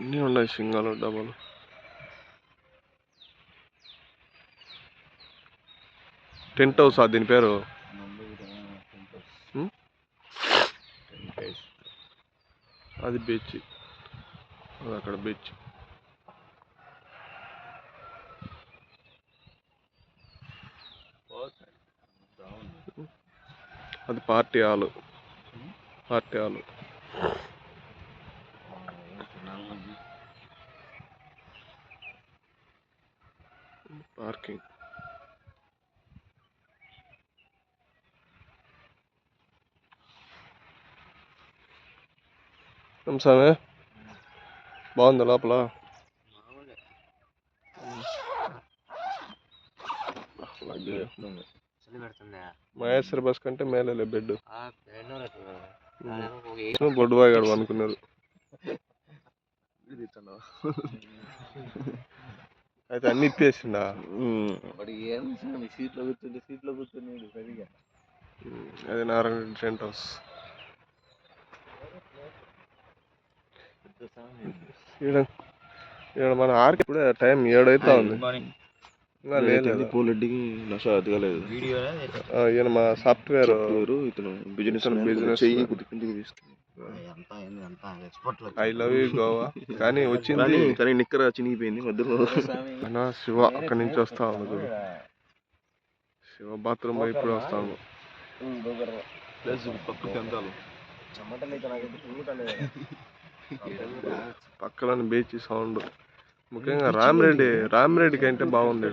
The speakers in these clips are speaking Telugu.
అన్నీ ఉన్నాయి సింగల్ డబల్. టెంట్ హౌస్ దీని పేరు. అది బీచ్, అది అక్కడ బీచ్. అది party hall, party hall. Parking. సామే బాగుంది లోపల. మహేశ్వర బస్ కంటే మేలే బెడ్. బొడ్డు బాయ్ గాడు అనుకున్నారు. అయితే అన్ని ఇప్పేసిండా. అది నారాయణ టెంట్ హౌస్. ఇక్కడ మన ఆర్కి ఇప్పుడే టైం 7 అవుతా ఉంది. పూలెడ్డికి నష ఎదగలేదు. ఈయన మా సాఫ్ట్వేర్ ఇతను business I love you Goa కానీ వచ్చింది. కానీ నిక్కర చినిగిపోయింది మధ్యలో. శివ అక్కడి నుంచి వస్తా ఉన్నాడు. శివ బాత్రూమ్ ఇప్పుడు వస్తాము. పక్కన బీచ్ సౌండ్. ముఖ్యంగా రామిరెడ్డికి అంటే బాగుంది.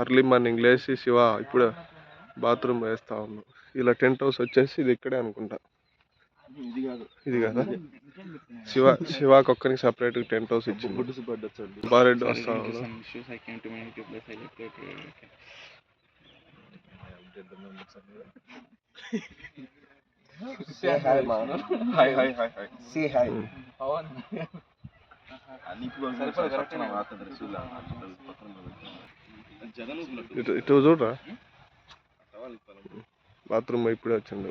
అర్లీ మార్నింగ్ లేచి శివ ఇప్పుడు బాత్రూమ్ వేస్తా ఉన్నాం. ఇలా టెంట్ హౌస్ వచ్చేసి ఇది ఇక్కడే అనుకుంటా. ఇది కదా శివాకి ఒక్కరికి సపరేట్ టెంట్ హౌస్ ఇచ్చింది. బారెడ్డి వస్తా ఇటు చూడరా. బాత్రూమ్ ఇప్పుడే వచ్చిండు.